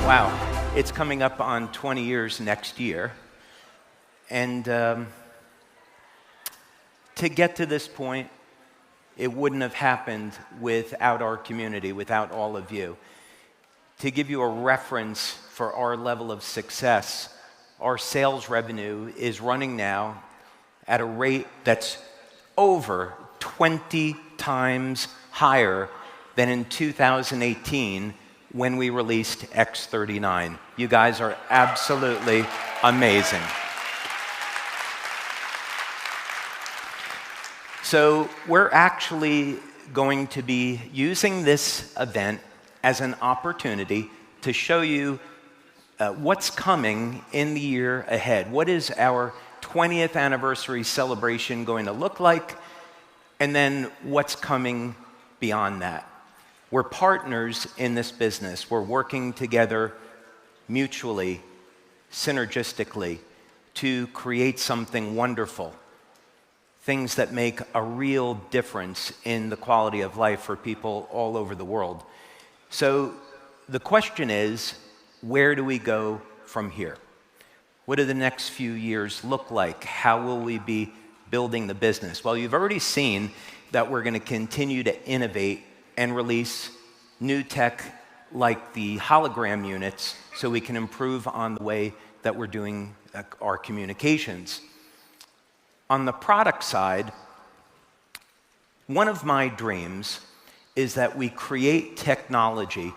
Wow, it's coming up on 20 years next year. And to get to this point, it wouldn't have happened without our community, without all of you. To give you a reference for our level of success, our sales revenue is running now at a rate that's over 20 times higher than in 2018 when we released X39. You guys are absolutely amazing. So we're actually going to be using this event as an opportunity to show you what's coming in the year ahead. What is our 20th anniversary celebration going to look like? And then what's coming beyond that? We're partners in this business. We're working together mutually, synergistically, to create something wonderful. Things that make a real difference in the quality of life for people all over the world. So the question is, where do we go from here? What do the next few years look like? How will we be building the business? Well, you've already seen that we're going to continue to innovate and release new tech like the hologram units so we can improve on the way that we're doing our communications. On the product side, one of my dreams is that we create technology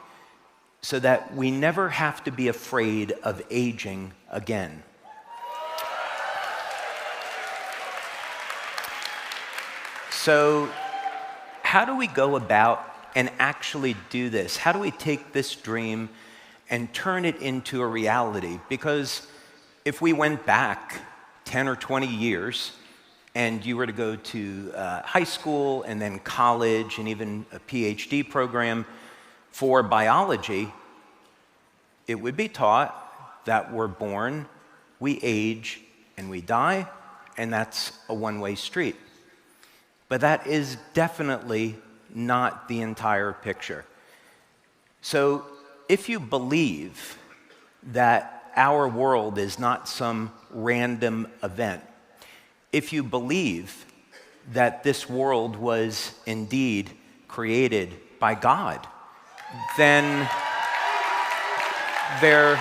so that we never have to be afraid of aging again. So, how do we go about and actually do this? How do we take this dream and turn it into a reality? Because if we went back 10 or 20 years and you were to go to high school and then college and even a PhD program for biology, it would be taught that we're born, we age, and we die, and that's a one-way street. But that is definitely not the entire picture. So if you believe that our world is not some random event, if you believe that this world was indeed created by God, then there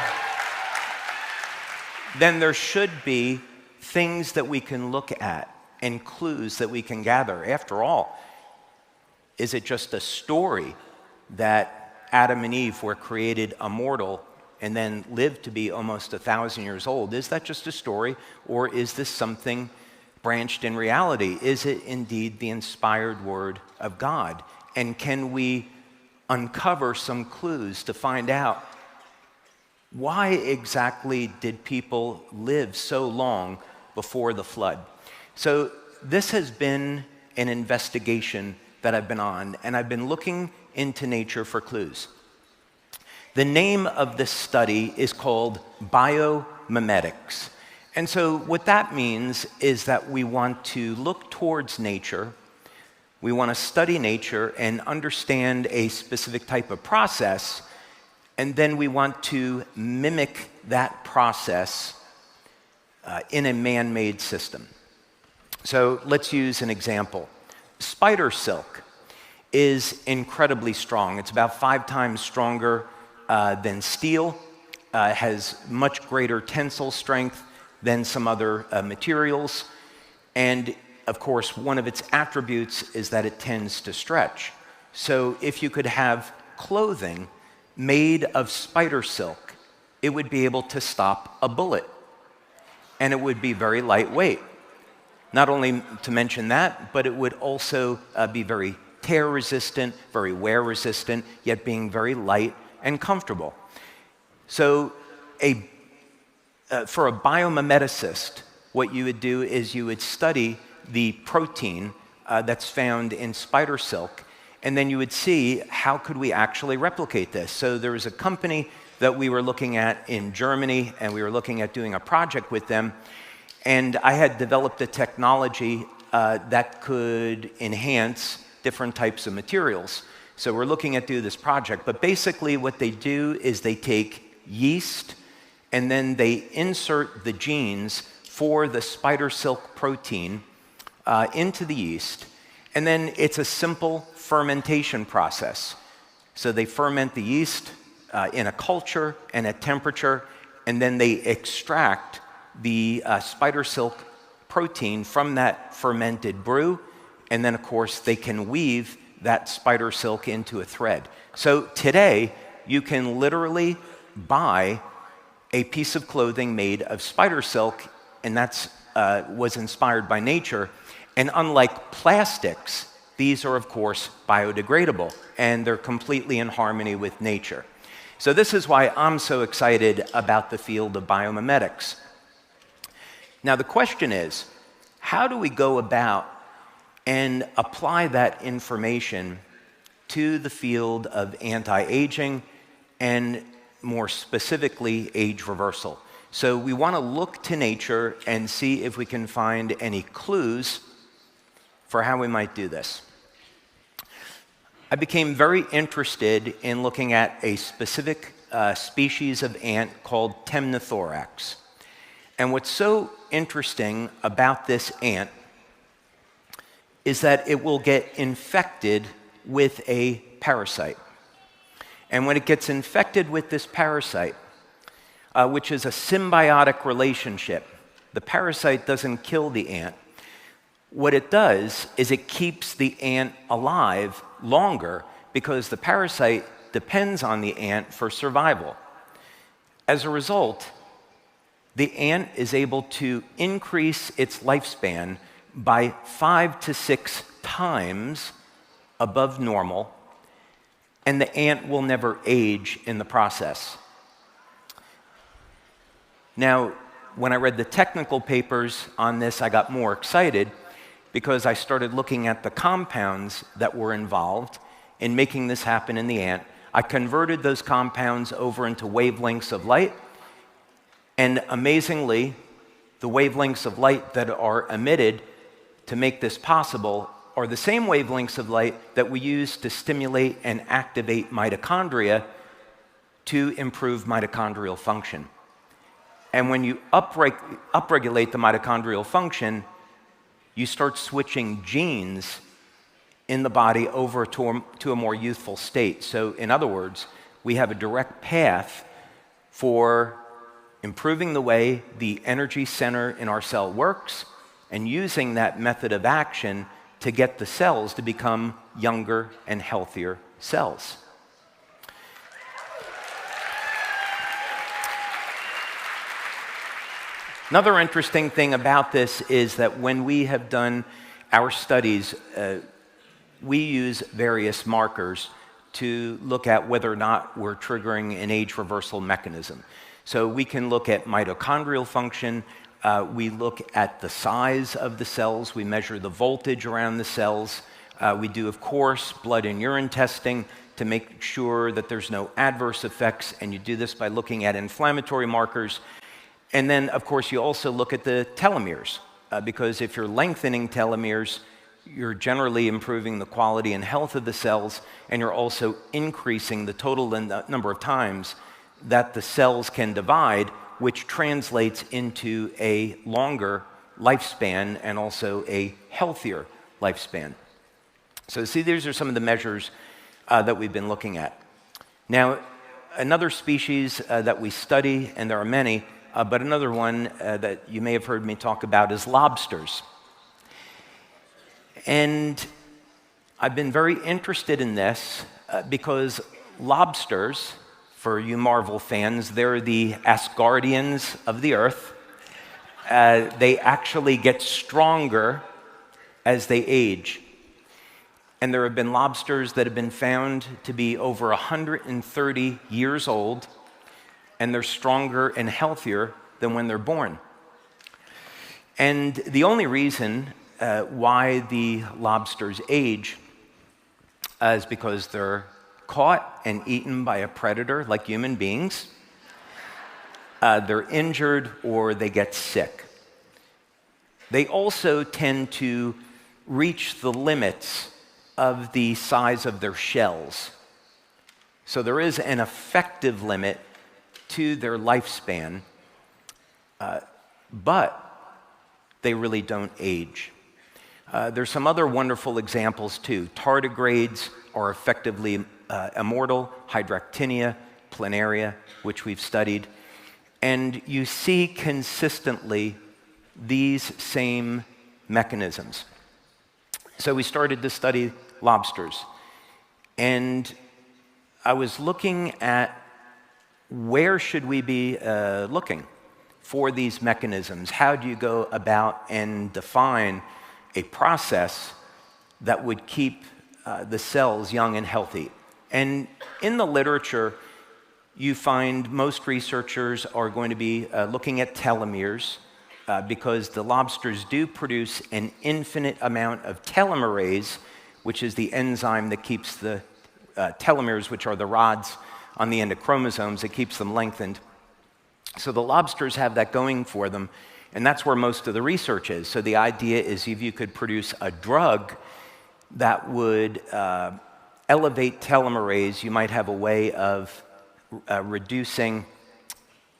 should be things that we can look at and clues that we can gather. After all, is it just a story that Adam and Eve were created immortal and then lived to be almost 1,000 years old? Is that just a story, or is this something branched in reality? Is it indeed the inspired word of God? And can we uncover some clues to find out why exactly did people live so long before the flood? So this has been an investigation that I've been on, and I've been looking into nature for clues. The name of this study is called biomimetics. And so what that means is that we want to look towards nature, we want to study nature and understand a specific type of process, and then we want to mimic that process in a man-made system. So let's use an example. Spider silk is incredibly strong. It's about 5 times stronger than steel, has much greater tensile strength than some other materials. And of course, one of its attributes is that it tends to stretch. So if you could have clothing made of spider silk, it would be able to stop a bullet. And it would be very lightweight. Not only to mention that, but it would also be very tear resistant, very wear resistant, yet being very light and comfortable. So for a biomimeticist, what you would do is you would study the protein that's found in spider silk, and then you would see how could we actually replicate this. So there was a company that we were looking at in Germany, and we were looking at doing a project with them, and I had developed a technology that could enhance different types of materials. So we're looking at doing this project, but basically what they do is they take yeast, and then they insert the genes for the spider silk protein into the yeast, and then it's a simple fermentation process. So they ferment the yeast in a culture and at temperature, and then they extract the spider silk protein from that fermented brew, and then of course they can weave that spider silk into a thread. So today you can literally buy a piece of clothing made of spider silk, and that's was inspired by nature. And unlike plastics, these are of course biodegradable, and they're completely in harmony with nature. So this is why I'm so excited about the field of biomimetics. Now the question is, how do we go about and apply that information to the field of anti-aging and more specifically age reversal? So we want to look to nature and see if we can find any clues for how we might do this. I became very interested in looking at a specific species of ant called Temnothorax. And what's so interesting about this ant is that it will get infected with a parasite. And when it gets infected with this parasite, which is a symbiotic relationship, the parasite doesn't kill the ant. What it does is it keeps the ant alive longer because the parasite depends on the ant for survival. As a result, the ant is able to increase its lifespan by 5 to 6 times above normal, and the ant will never age in the process. Now, when I read the technical papers on this, I got more excited because I started looking at the compounds that were involved in making this happen in the ant. I converted those compounds over into wavelengths of light, and amazingly, the wavelengths of light that are emitted to make this possible are the same wavelengths of light that we use to stimulate and activate mitochondria to improve mitochondrial function. And when you upregulate the mitochondrial function, you start switching genes in the body over to a more youthful state. So in other words, we have a direct path for improving the way the energy center in our cell works and using that method of action to get the cells to become younger and healthier cells. Another interesting thing about this is that when we have done our studies, we use various markers to look at whether or not we're triggering an age reversal mechanism. So we can look at mitochondrial function, we look at the size of the cells, we measure the voltage around the cells, we do, of course, blood and urine testing to make sure that there's no adverse effects, and you do this by looking at inflammatory markers. And then, of course, you also look at the telomeres, because if you're lengthening telomeres, you're generally improving the quality and health of the cells, and you're also increasing the total number of times that the cells can divide, which translates into a longer lifespan and also a healthier lifespan. So see, these are some of the measures that we've been looking at. Now, another species that we study, and there are many, but another one that you may have heard me talk about is lobsters. And I've been very interested in this because lobsters, for you Marvel fans, they're the Asgardians of the earth. They actually get stronger as they age. And there have been lobsters that have been found to be over 130 years old, and they're stronger and healthier than when they're born. And the only reason why the lobsters age is because they're caught and eaten by a predator like human beings. They're injured or they get sick. They also tend to reach the limits of the size of their shells. So there is an effective limit to their lifespan, but they really don't age. There's some other wonderful examples too. Tardigrades are effectively immortal, hydractinia, planaria, which we've studied. And you see consistently these same mechanisms. So we started to study lobsters. And I was looking at where should we be looking for these mechanisms? How do you go about and define a process that would keep the cells young and healthy? And in the literature, you find most researchers are going to be looking at telomeres because the lobsters do produce an infinite amount of telomerase, which is the enzyme that keeps the telomeres, which are the rods on the end of chromosomes, that keeps them lengthened. So the lobsters have that going for them, and that's where most of the research is. So the idea is if you could produce a drug that would elevate telomerase, you might have a way of reducing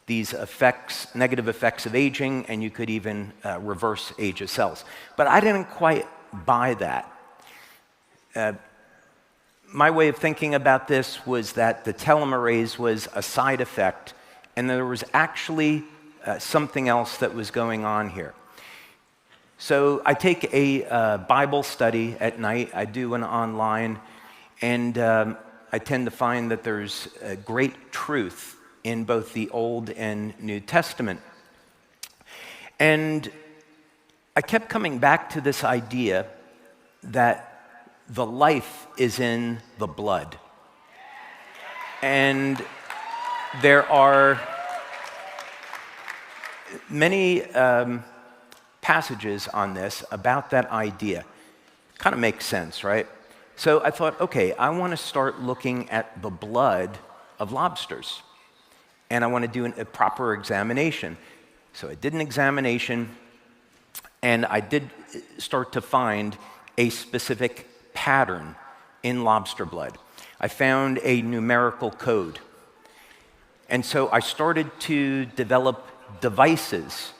these effects, negative effects of aging, and you could even reverse age of cells. But I didn't quite buy that. My way of thinking about this was that the telomerase was a side effect, and there was actually something else that was going on here. So I take a Bible study at night. I do an online, and I tend to find that there's a great truth in both the Old and New Testament. And I kept coming back to this idea that the life is in the blood. And there are many passages on this about that idea. Kind of makes sense, right? So I thought, okay, I want to start looking at the blood of lobsters. And I want to do a proper examination. So I did an examination, and I did start to find a specific pattern in lobster blood. I found a numerical code. And so I started to develop devices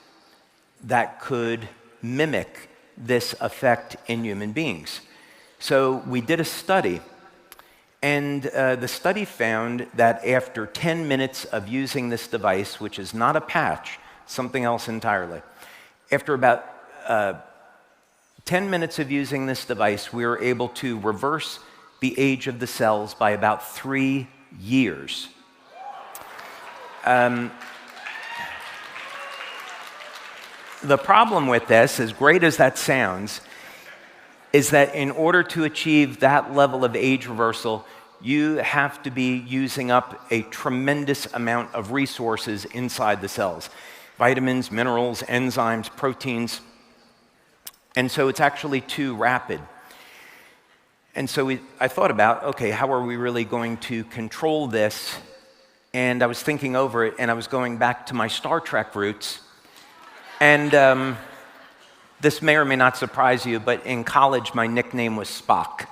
that could mimic this effect in human beings. So we did a study, and the study found that after 10 minutes of using this device, which is not a patch, something else entirely, after about 10 minutes of using this device, we were able to reverse the age of the cells by about 3 years. The problem with this, as great as that sounds, is that in order to achieve that level of age reversal, you have to be using up a tremendous amount of resources inside the cells. Vitamins, minerals, enzymes, proteins. And so it's actually too rapid. And so I thought about, okay, how are we really going to control this? And I was thinking over it, and I was going back to my Star Trek roots. And this may or may not surprise you, but in college, my nickname was Spock.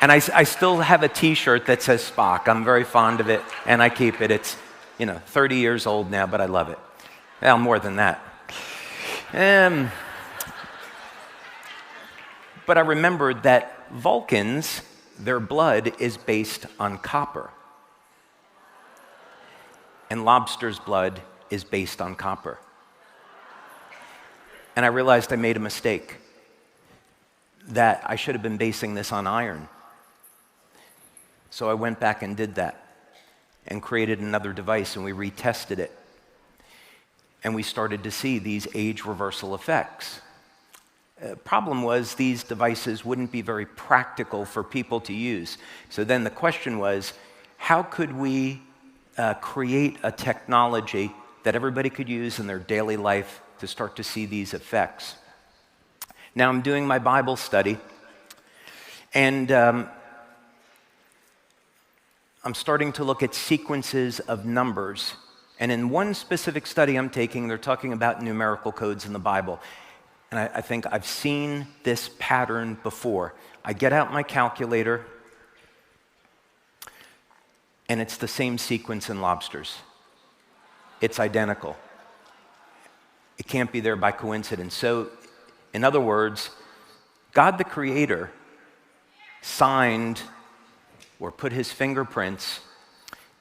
And I still have a T-shirt that says Spock. I'm very fond of it, and I keep it. It's, 30 years old now, but I love it. Well, more than that. But I remembered that Vulcans, their blood is based on copper. And lobster's blood is based on copper. And I realized I made a mistake, that I should have been basing this on iron. So I went back and did that and created another device, and we retested it. And we started to see these age reversal effects. Problem was these devices wouldn't be very practical for people to use. So then the question was, how could we create a technology that everybody could use in their daily life to start to see these effects? Now I'm doing my Bible study, and I'm starting to look at sequences of numbers. And in one specific study I'm taking, they're talking about numerical codes in the Bible. And I think I've seen this pattern before. I get out my calculator, And it's the same sequence in lobsters. It's identical. It can't be there by coincidence. So, in other words, God the Creator signed or put his fingerprints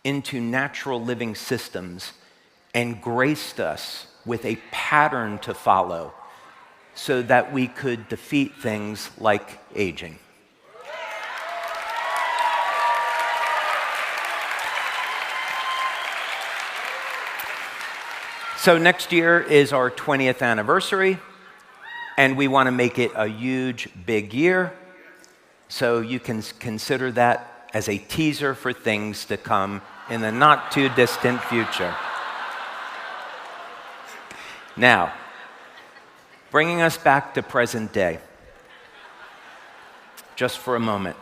into natural living systems and graced us with a pattern to follow so that we could defeat things like aging. So next year is our 20th anniversary, and we want to make it a huge, big year. So you can consider that as a teaser for things to come in the not too distant future. Now, bringing us back to present day, just for a moment.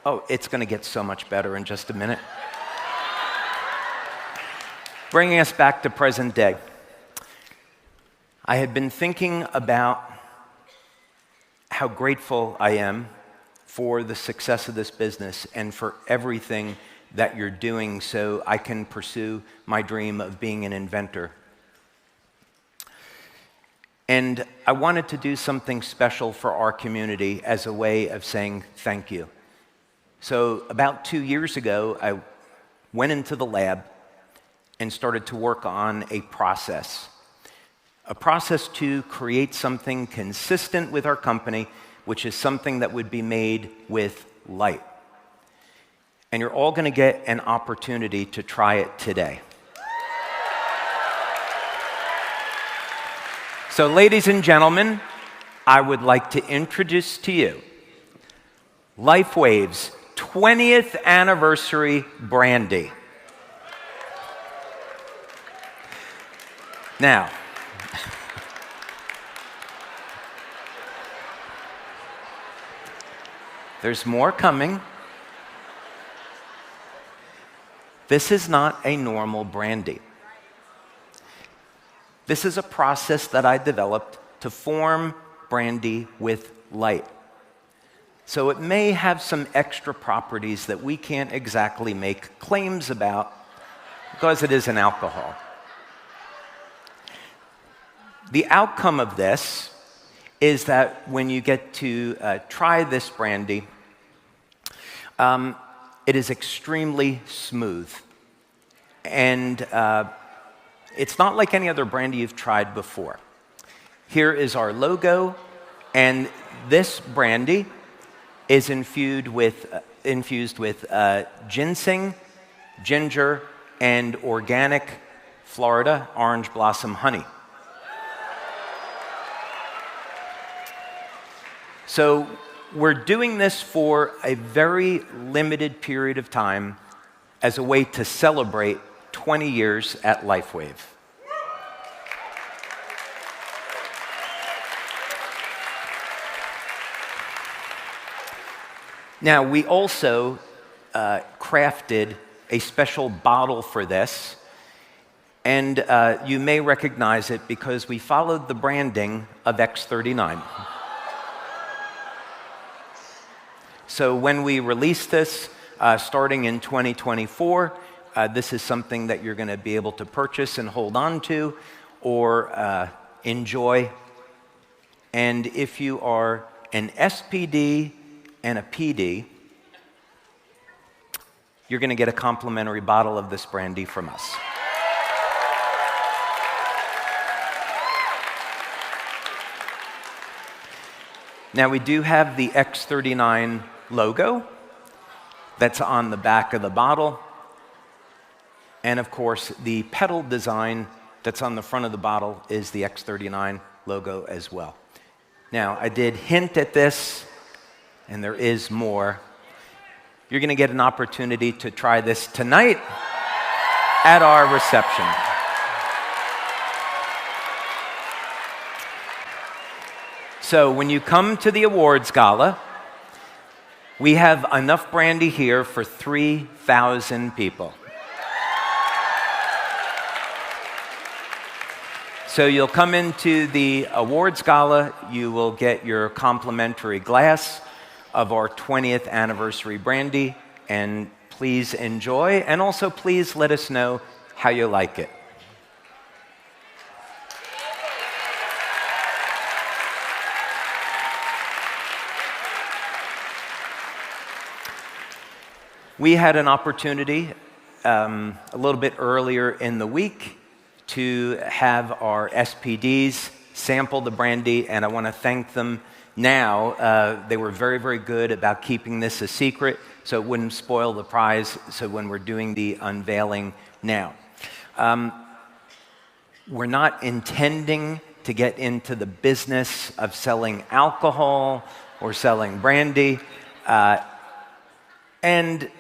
Oh, it's going to get so much better in just a minute. Bringing us back to present day. I had been thinking about how grateful I am for the success of this business and for everything that you're doing so I can pursue my dream of being an inventor. And I wanted to do something special for our community as a way of saying thank you. So about 2 years ago, I went into the lab and started to work on a process to create something consistent with our company, which is something that would be made with light. And you're all going to get an opportunity to try it today. So, ladies and gentlemen, I would like to introduce to you LifeWave's 20th anniversary brandy. Now, there's more coming. This is not a normal brandy. This is a process that I developed to form brandy with light. So it may have some extra properties that we can't exactly make claims about because it is an alcohol. The outcome of this is that when you get to try this brandy, it is extremely smooth. And it's not like any other brandy you've tried before. Here is our logo, and this brandy is infused with ginseng, ginger, and organic Florida orange blossom honey. So we're doing this for a very limited period of time as a way to celebrate 20 years at LifeWave. Now, we also crafted a special bottle for this, and you may recognize it because we followed the branding of X39. So when we release this, starting in 2024, this is something that you're going to be able to purchase and hold on to or enjoy. And if you are an SPD and a PD, you're going to get a complimentary bottle of this brandy from us. Now, we do have the X39 logo that's on the back of the bottle. And of course, the pedal design that's on the front of the bottle is the X39 logo as well. Now, I did hint at this, and there is more. You're going to get an opportunity to try this tonight at our reception. So when you come to the awards gala, we have enough brandy here for 3,000 people. So you'll come into the awards gala, you will get your complimentary glass of our 20th anniversary brandy, and please enjoy, and also please let us know how you like it. We had an opportunity a little bit earlier in the week to have our SPDs sample the brandy, and I want to thank them now. They were very, very good about keeping this a secret so it wouldn't spoil the prize, so when we're doing the unveiling now. We're not intending to get into the business of selling alcohol or selling brandy, and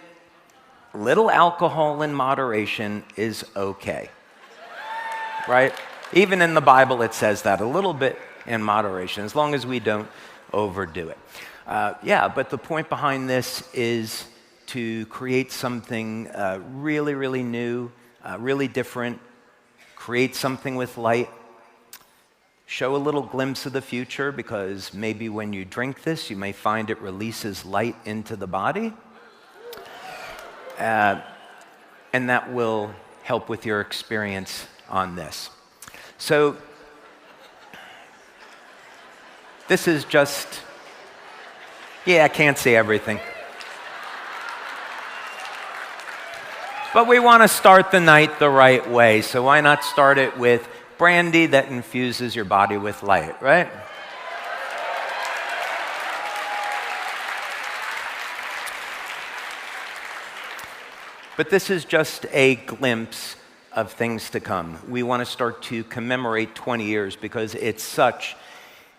little alcohol in moderation is okay, right? Even in the Bible it says that, a little bit in moderation, as long as we don't overdo it. But the point behind this is to create something really, really new, really different, create something with light, show a little glimpse of the future, because maybe when you drink this, you may find it releases light into the body. And that will help with your experience on this. So this is just, I can't see everything. But we want to start the night the right way, so why not start it with brandy that infuses your body with light, right? But this is just a glimpse of things to come. We want to start to commemorate 20 years because it's such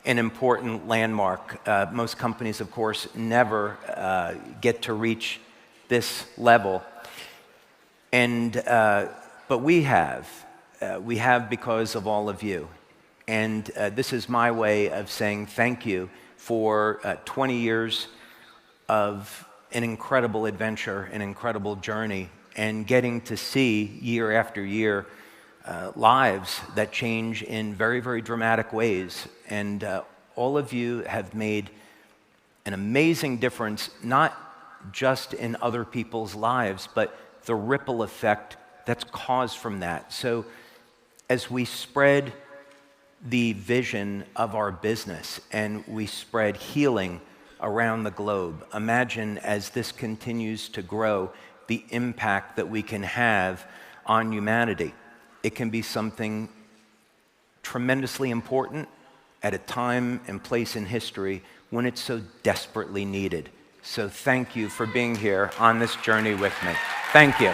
an important landmark. Most companies, of course, never get to reach this level. But we have. We have because of all of you. And this is my way of saying thank you for 20 years of an incredible adventure, an incredible journey, and getting to see year after year lives that change in very, very dramatic ways. And all of you have made an amazing difference, not just in other people's lives, but the ripple effect that's caused from that. So as we spread the vision of our business and we spread healing around the globe, imagine as this continues to grow, the impact that we can have on humanity. It can be something tremendously important at a time and place in history when it's so desperately needed. So thank you for being here on this journey with me. Thank you.